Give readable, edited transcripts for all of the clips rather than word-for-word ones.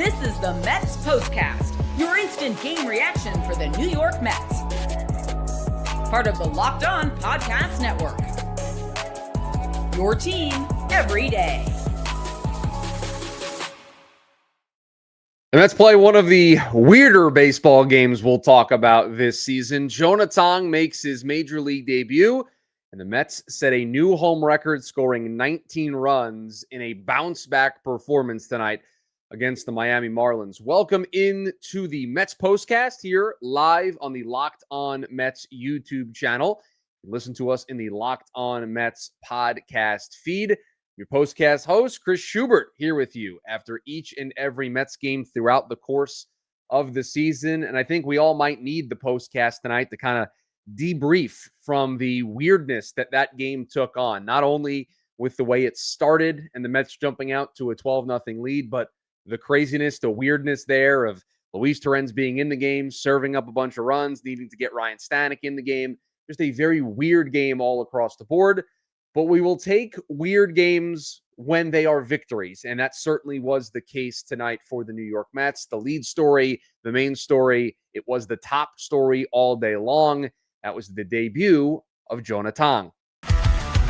This is the METS POSTCAST, your instant game reaction for the New York Mets. Part of the Locked On Podcast Network. Your team every day. The Mets play one of the weirder baseball games we'll talk about this season. Jonah Tong makes his major league debut, and the Mets set a new home record, scoring 19 runs in a bounce-back performance tonight against the Miami Marlins. Welcome in to the Mets Postcast here live on the Locked On Mets YouTube channel. You can listen to us in the Locked On Mets podcast feed. Your Postcast host, Chris Schubert, here with you after each and every Mets game throughout the course of the season. And I think we all might need the Postcast tonight to kind of debrief from the weirdness that game took on, not only with the way it started and the Mets jumping out to a 12-0 lead, but the craziness, the weirdness there of Luis Torrens being in the game, serving up a bunch of runs, needing to get Ryan Stanek in the game. Just a very weird game all across the board. But we will take weird games when they are victories. And that certainly was the case tonight for the New York Mets. The lead story, the main story, it was the top story all day long. That was the debut of Jonah Tong.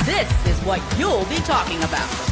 This is what you'll be talking about.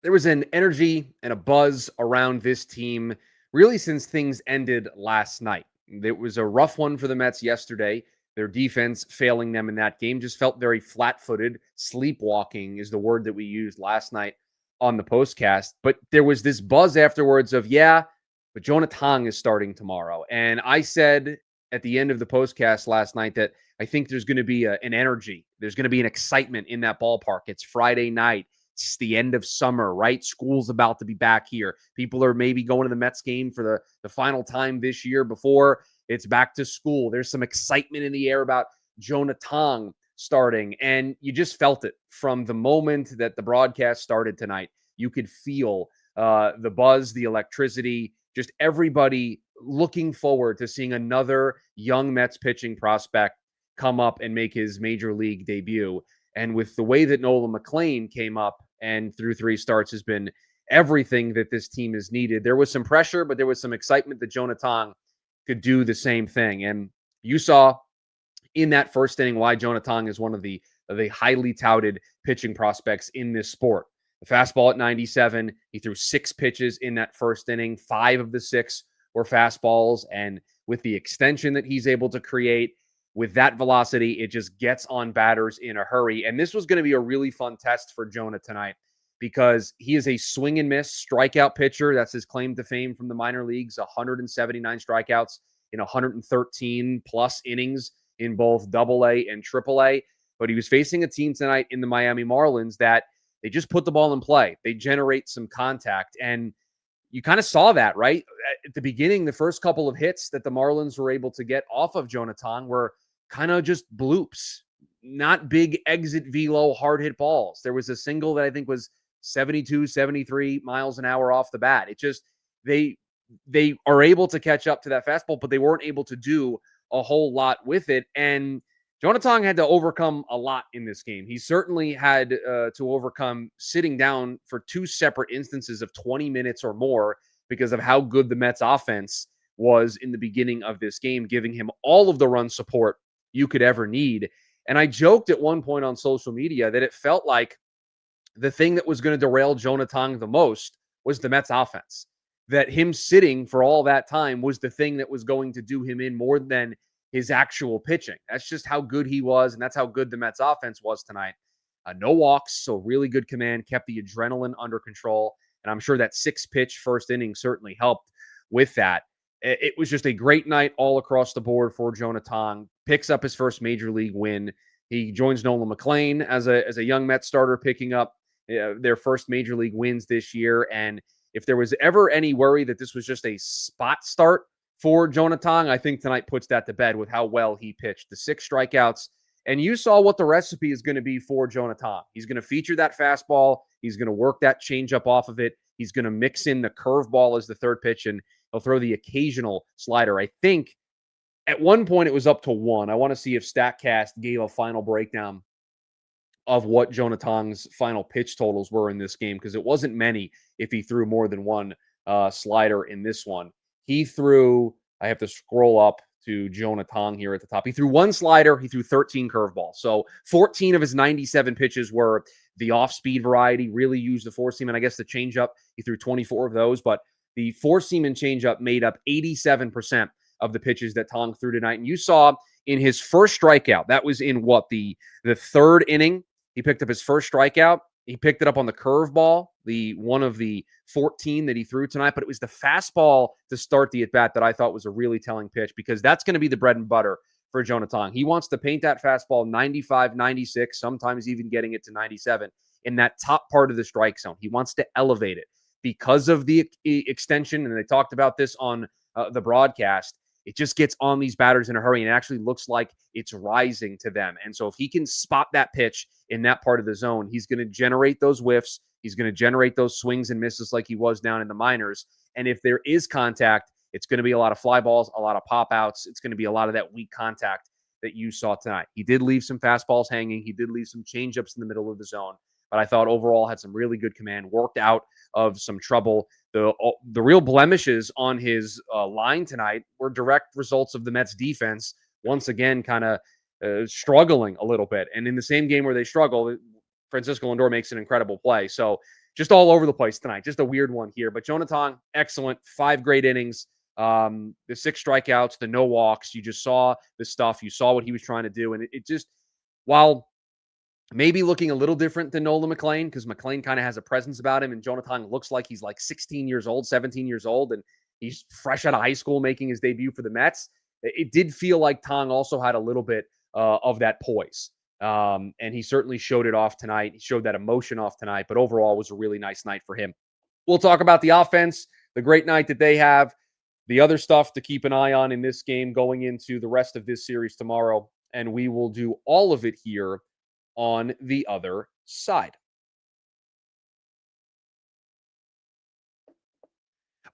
There was an energy and a buzz around this team really since things ended last night. It was a rough one for the Mets yesterday. Their defense failing them in that game just felt very flat-footed. Sleepwalking is the word that we used last night on the postcast. But there was this buzz afterwards of, but Jonah Tong is starting tomorrow. And I said at the end of the postcast last night that I think there's going to be an energy. There's going to be an excitement in that ballpark. It's Friday night. It's the end of summer, right? School's about to be back here. People are maybe going to the Mets game for the final time this year before it's back to school. There's some excitement in the air about Jonah Tong starting, and you just felt it from the moment that the broadcast started tonight. You could feel the buzz, the electricity, just everybody looking forward to seeing another young Mets pitching prospect come up and make his major league debut. And with the way that Nolan McLean came up and through 3 starts has been everything that this team has needed. There was some pressure, but there was some excitement that Jonah Tong could do the same thing. And you saw in that first inning why Jonah Tong is one of the highly touted pitching prospects in this sport. The fastball at 97, he threw 6 pitches in that first inning. 5 of the 6 were fastballs. And with the extension that he's able to create, with that velocity, it just gets on batters in a hurry. And this was going to be a really fun test for Jonah tonight because he is a swing and miss strikeout pitcher. That's his claim to fame from the minor leagues, 179 strikeouts in 113 plus innings in both AA and AAA. But he was facing a team tonight in the Miami Marlins that they just put the ball in play. They generate some contact. And you kind of saw that, right? At the beginning, the first couple of hits that the Marlins were able to get off of Jonah Tong were kind of just bloops, not big exit velo, hard hit balls. There was a single that I think was 72, 73 miles an hour off the bat. It just, they are able to catch up to that fastball, but they weren't able to do a whole lot with it. And Jonah Tong had to overcome a lot in this game. He certainly had to overcome sitting down for 2 separate instances of 20 minutes or more because of how good the Mets offense was in the beginning of this game, giving him all of the run support you could ever need. And I joked at one point on social media that it felt like the thing that was going to derail Jonah Tong the most was the Mets offense. That him sitting for all that time was the thing that was going to do him in more than his actual pitching. That's just how good he was, and that's how good the Mets offense was tonight. No walks, so really good command, kept the adrenaline under control, and I'm sure that 6-pitch first inning certainly helped with that. It was just a great night all across the board for Jonah Tong. Picks up his first major league win. He joins Nolan McLean as a young Mets starter, picking up their first major league wins this year. And if there was ever any worry that this was just a spot start for Jonah Tong, I think tonight puts that to bed with how well he pitched. The 6 strikeouts. And you saw what the recipe is going to be for Jonah Tong. He's going to feature that fastball. He's going to work that changeup off of it. He's going to mix in the curveball as the third pitch, and he'll throw the occasional slider. I think at one point it was up to 1. I want to see if StatCast gave a final breakdown of what Jonah Tong's final pitch totals were in this game, because it wasn't many if he threw more than one slider in this one. He threw, I have to scroll up to Jonah Tong here at the top. He threw one slider. He threw 13 curveballs. So 14 of his 97 pitches were the off-speed variety, really used the four-seam, and I guess the changeup. He threw 24 of those, but the four-seam and changeup made up 87% of the pitches that Tong threw tonight. And you saw in his first strikeout, that was in the third inning. He picked up his first strikeout. He picked it up on the curveball, the one of the 14 that he threw tonight, but it was the fastball to start the at-bat that I thought was a really telling pitch, because that's going to be the bread and butter for Jonah Tong. He wants to paint that fastball 95, 96, sometimes even getting it to 97 in that top part of the strike zone. He wants to elevate it because of the extension, and they talked about this on the broadcast. It just gets on these batters in a hurry, and it actually looks like it's rising to them. And so if he can spot that pitch in that part of the zone, he's going to generate those whiffs. He's going to generate those swings and misses like he was down in the minors. And if there is contact, it's going to be a lot of fly balls, a lot of pop outs. It's going to be a lot of that weak contact that you saw tonight. He did leave some fastballs hanging. He did leave some changeups in the middle of the zone. But I thought overall had some really good command, worked out of some trouble. The real blemishes on his line tonight were direct results of the Mets defense, once again kind of struggling a little bit. And in the same game where they struggle, Francisco Lindor makes an incredible play. So just all over the place tonight. Just a weird one here. But Jonah Tong, excellent. 5 great innings. The 6 strikeouts, the no walks. You just saw the stuff. You saw what he was trying to do. And it just, while maybe looking a little different than Nolan McLean, because McLean kind of has a presence about him, and Jonah Tong looks like he's like 16 years old, 17 years old, and he's fresh out of high school making his debut for the Mets. It did feel like Tong also had a little bit of that poise. And he certainly showed it off tonight. He showed that emotion off tonight, but overall was a really nice night for him. We'll talk about the offense, the great night that they have, the other stuff to keep an eye on in this game going into the rest of this series tomorrow, and we will do all of it here on the other side.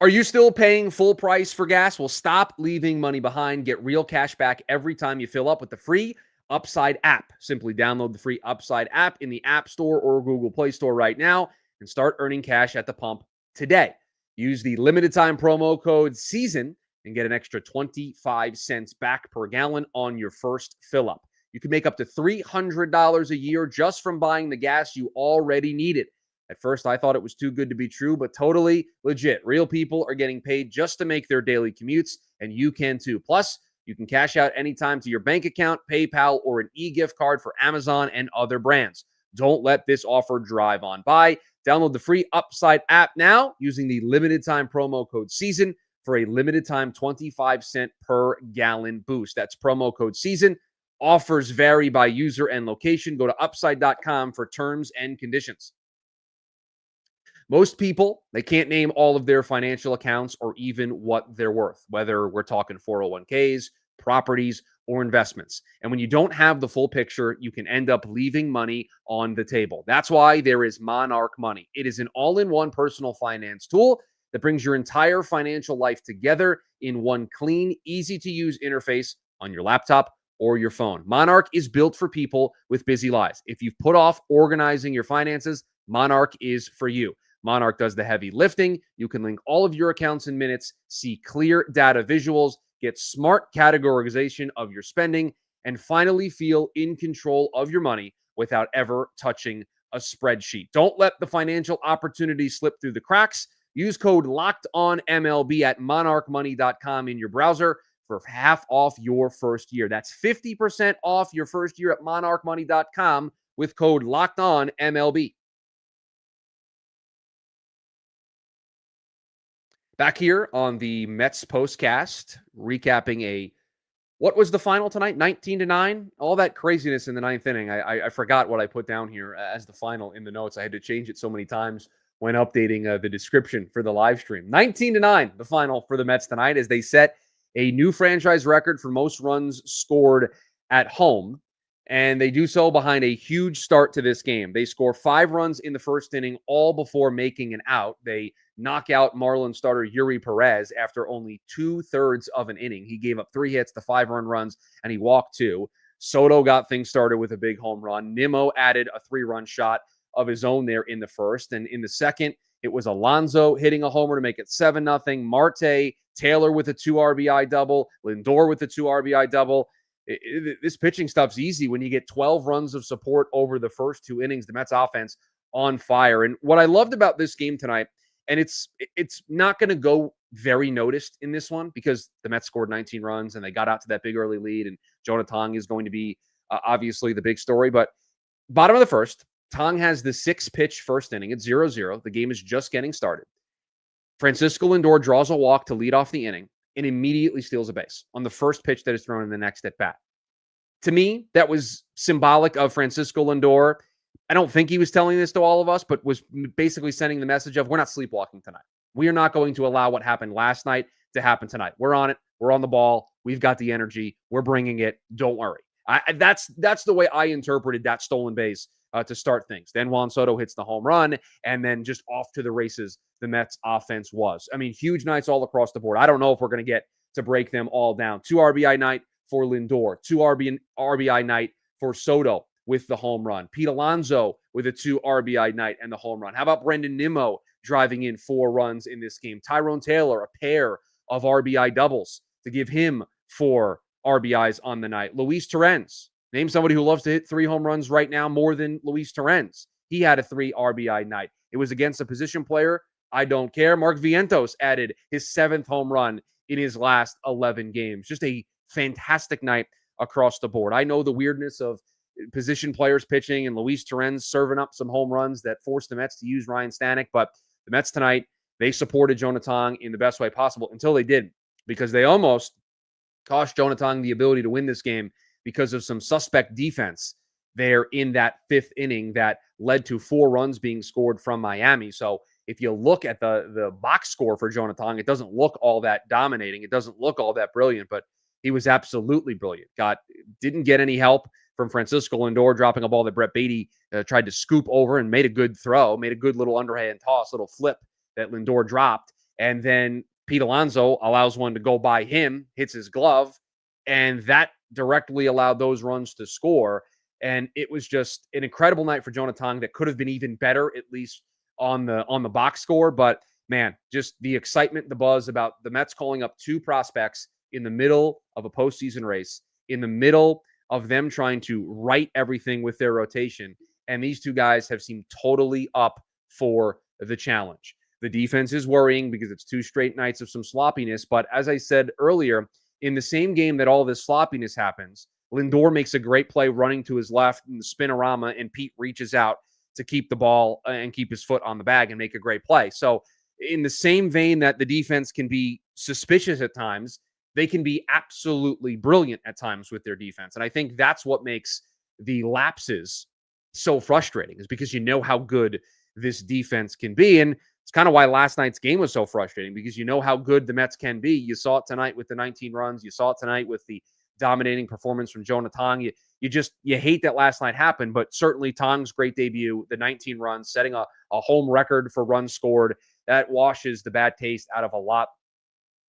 Are you still paying full price for gas? Well, stop leaving money behind. Get real cash back every time you fill up with the free Upside app. Simply download the free Upside app in the App Store or Google Play Store right now and start earning cash at the pump today. Use the limited time promo code SEASON and get an extra 25 cents back per gallon on your first fill up. You can make up to $300 a year just from buying the gas you already needed. At first, I thought it was too good to be true, but totally legit. Real people are getting paid just to make their daily commutes, and you can too. Plus, you can cash out anytime to your bank account, PayPal, or an e-gift card for Amazon and other brands. Don't let this offer drive on by. Download the free Upside app now using the limited time promo code SEASON for a limited time 25 cent per gallon boost. That's promo code SEASON. Offers vary by user and location. Go to upside.com for terms and conditions. Most people, they can't name all of their financial accounts or even what they're worth, whether we're talking 401ks, properties, or investments. And when you don't have the full picture, you can end up leaving money on the table. That's why there is Monarch Money. It is an all-in-one personal finance tool that brings your entire financial life together in one clean, easy-to-use interface on your laptop or your phone. Monarch is built for people with busy lives. If you've put off organizing your finances, Monarch is for you. Monarch does the heavy lifting. You can link all of your accounts in minutes, see clear data visuals, get smart categorization of your spending, and finally feel in control of your money without ever touching a spreadsheet. Don't let the financial opportunity slip through the cracks. Use code LOCKEDONMLB at monarchmoney.com in your browser for half off your first year. That's 50% off your first year at monarchmoney.com with code LOCKEDONMLB. Back here on the Mets postcast, recapping what was the final tonight? 19-9. All that craziness in the ninth inning. I forgot what I put down here as the final in the notes. I had to change it so many times when updating the description for the live stream. 19-9, the final for the Mets tonight, as they set a new franchise record for most runs scored at home. And they do so behind a huge start to this game. They score 5 runs in the first inning, all before making an out. They knock out Marlins starter Eury Perez after only 2/3 of an inning. He gave up 3 hits to 5 earned runs, and he walked 2. Soto got things started with a big home run. Nimmo added a 3-run shot of his own there in the first. And in the second, it was Alonso hitting a homer to make it 7-0. Marte, Taylor with a 2 RBI double, Lindor with a 2 RBI double. This pitching stuff's easy when you get 12 runs of support over the first 2 innings. The Mets offense on fire. And what I loved about this game tonight, and it's not going to go very noticed in this one because the Mets scored 19 runs and they got out to that big early lead, and Jonah Tong is going to be obviously the big story. But bottom of the first, Tong has the 6-pitch first inning. It's 0-0. The game is just getting started. Francisco Lindor draws a walk to lead off the inning and immediately steals a base on the first pitch that is thrown in the next at bat. To me, that was symbolic of Francisco Lindor. I don't think he was telling this to all of us, but was basically sending the message of, we're not sleepwalking tonight. We are not going to allow what happened last night to happen tonight. We're on it. We're on the ball. We've got the energy. We're bringing it. Don't worry. That's the way I interpreted that stolen base to start things. Then Juan Soto hits the home run, and then just off to the races the Mets offense was. I mean, huge nights all across the board. I don't know if we're going to get to break them all down. 2 RBI night for Lindor, 2 RBI night for Soto with the home run. Pete Alonso with a 2 RBI night and the home run. How about Brendan Nimmo driving in 4 runs in this game? Tyrone Taylor, a pair of RBI doubles to give him 4 RBIs on the night. Luis Torrens, name somebody who loves to hit 3 home runs right now more than Luis Torrens. He had a 3 RBI night. It was against a position player. I don't care. Mark Vientos added his 7th home run in his last 11 games. Just a fantastic night across the board. I know the weirdness of position players pitching and Luis Torrens serving up some home runs that forced the Mets to use Ryan Stanek, but the Mets tonight, they supported Jonah Tong in the best way possible until they did, because they almost cost Jonah Tong the ability to win this game because of some suspect defense there in that 5th inning that led to 4 runs being scored from Miami. So if you look at the box score for Jonah Tong, it doesn't look all that dominating. It doesn't look all that brilliant, but he was absolutely brilliant. Didn't get any help from Francisco Lindor dropping a ball that Brett Beatty tried to scoop over and made a good throw, made a good little underhand toss, little flip that Lindor dropped. And then Pete Alonso allows one to go by him, hits his glove, and that directly allowed those runs to score. And it was just an incredible night for Jonah Tong that could have been even better, at least on the box score. But man, just the excitement, the buzz about the Mets calling up 2 prospects in the middle of a postseason race, in the middle of them trying to right everything with their rotation. And these 2 guys have seemed totally up for the challenge. The defense is worrying because it's 2 straight nights of some sloppiness. But as I said earlier, in the same game that all this sloppiness happens, Lindor makes a great play running to his left in the spinorama, and Pete reaches out to keep the ball and keep his foot on the bag and make a great play. So in the same vein that the defense can be suspicious at times, they can be absolutely brilliant at times with their defense. And I think that's what makes the lapses so frustrating, is because you know how good this defense can be. And it's kind of why last night's game was so frustrating, because you know how good the Mets can be. You saw it tonight with the 19 runs. You saw it tonight with the dominating performance from Jonah Tong. You hate that last night happened, but certainly Tong's great debut, the 19 runs, setting a home record for runs scored, that washes the bad taste out of a lot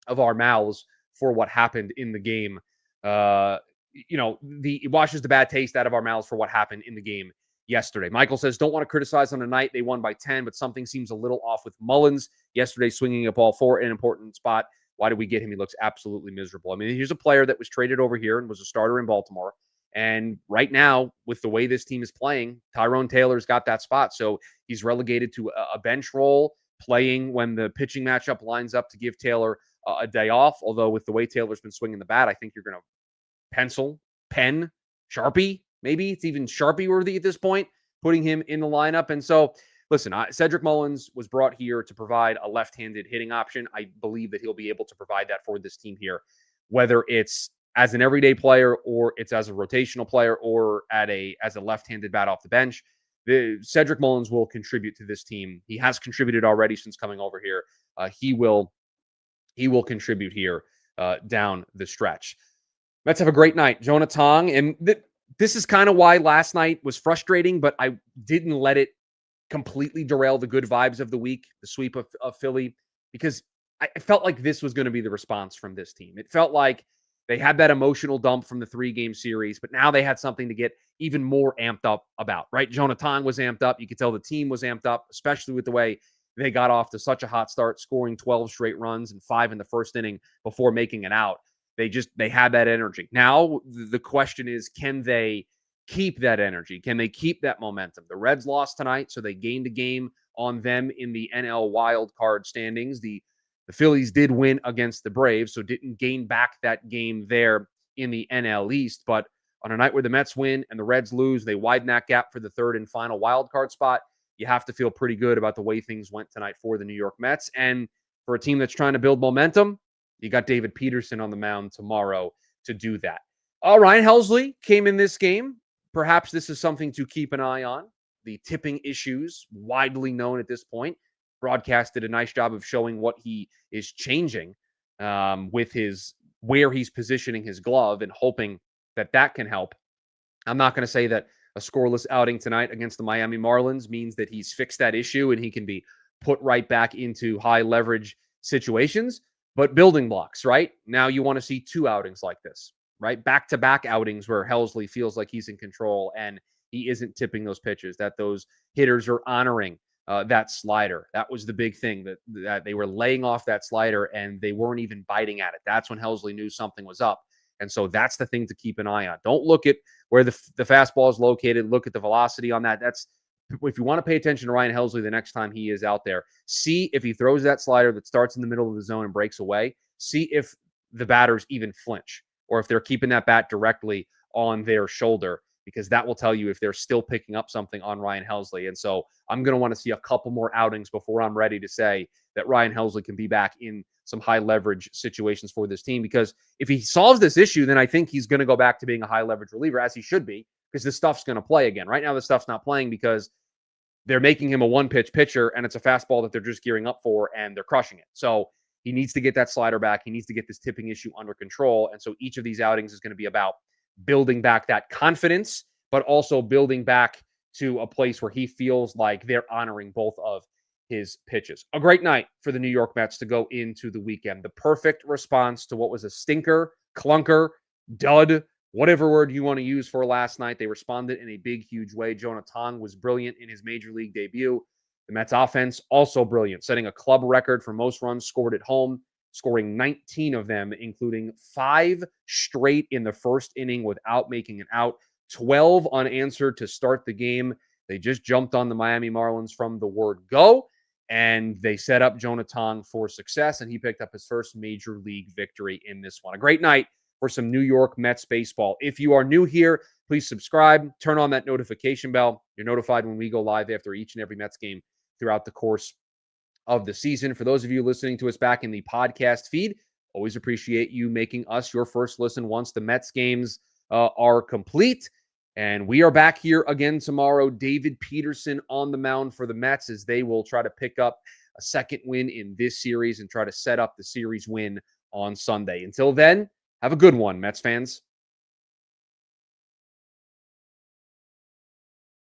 of our mouths for what happened in the game. It washes the bad taste out of our mouths for what happened in the game yesterday. Michael says, don't want to criticize on a night they won by 10, but something seems a little off with Mullins yesterday, swinging a ball for an important spot. Why did we get him? He looks absolutely miserable. I mean, here's a player that was traded over here and was a starter in Baltimore. And right now, with the way this team is playing, Tyrone Taylor's got that spot. So he's relegated to a bench role, playing when the pitching matchup lines up to give Taylor a day off. Although with the way Taylor's been swinging the bat, I think you're going to pen, Sharpie. Maybe it's even Sharpie worthy at this point, putting him in the lineup. And so, listen, Cedric Mullins was brought here to provide a left-handed hitting option. I believe that he'll be able to provide that for this team here, whether it's as an everyday player or it's as a rotational player or as a left-handed bat off the bench. Cedric Mullins will contribute to this team. He has contributed already since coming over here. He will contribute here down the stretch. Mets have a great night. Jonah Tong, and this is kind of why last night was frustrating, but I didn't let it completely derail the good vibes of the week, the sweep of Philly, because I felt like this was going to be the response from this team. It felt like They had that emotional dump from the 3-game series, but now they had something to get even more amped up about, right? Jonah Tong was amped up. You could tell the team was amped up, especially with the way they got off to such a hot start, scoring 12 straight runs and 5 in the first inning before making it out. They had that energy. Now the question is, can they keep that energy? Can they keep that momentum? The Reds lost tonight, so they gained a game on them in the NL wild card standings. The Phillies did win against the Braves, so didn't gain back that game there in the NL East. But on a night where the Mets win and the Reds lose, they widen that gap for the third and final wild card spot. You have to feel pretty good about the way things went tonight for the New York Mets. And for a team that's trying to build momentum, you got David Peterson on the mound tomorrow to do that. Ryan Helsley came in this game. Perhaps this is something to keep an eye on. The tipping issues, widely known at this point. Broadcast did a nice job of showing what he is changing with where he's positioning his glove and hoping that can help. I'm not going to say that a scoreless outing tonight against the Miami Marlins means that he's fixed that issue and he can be put right back into high leverage situations, but building blocks, right? Now you want to see 2 outings like this, right? Back-to-back outings where Helsley feels like he's in control and he isn't tipping those pitches, that those hitters are honoring that slider. That was the big thing, that they were laying off that slider and they weren't even biting at it. That's when Helsley knew something was up. And so that's the thing to keep an eye on. Don't look at where the fastball is located. Look at the velocity on that. If you want to pay attention to Ryan Helsley the next time he is out there, see if he throws that slider that starts in the middle of the zone and breaks away. See if the batters even flinch or if they're keeping that bat directly on their shoulder, because that will tell you if they're still picking up something on Ryan Helsley. And so I'm going to want to see a couple more outings before I'm ready to say that Ryan Helsley can be back in some high leverage situations for this team, because if he solves this issue, then I think he's going to go back to being a high leverage reliever, as he should be, because this stuff's going to play again. Right now, this stuff's not playing because they're making him a 1-pitch pitcher and it's a fastball that they're just gearing up for and they're crushing it. So he needs to get that slider back. He needs to get this tipping issue under control. And so each of these outings is going to be about building back that confidence, but also building back to a place where he feels like they're honoring both of his pitches. A great night for the New York Mets to go into the weekend. The perfect response to what was a stinker, clunker, dud, whatever word you want to use for last night. They responded in a big, huge way. Jonah Tong was brilliant in his major league debut. The Mets offense also brilliant, setting a club record for most runs scored at home, scoring 19 of them, including 5 straight in the first inning without making it out, 12 unanswered to start the game. They just jumped on the Miami Marlins from the word go, and they set up Jonah Tong for success, and he picked up his first major league victory in this one. A great night for some New York Mets baseball. If you are new here, please subscribe, turn on that notification bell. You're notified when we go live after each and every Mets game throughout the course of the season. For those of you listening to us back in the podcast feed, always appreciate you making us your first listen once the Mets games are complete. And we are back here again tomorrow. David Peterson on the mound for the Mets as they will try to pick up a second win in this series and try to set up the series win on Sunday. Until then, have a good one, Mets fans.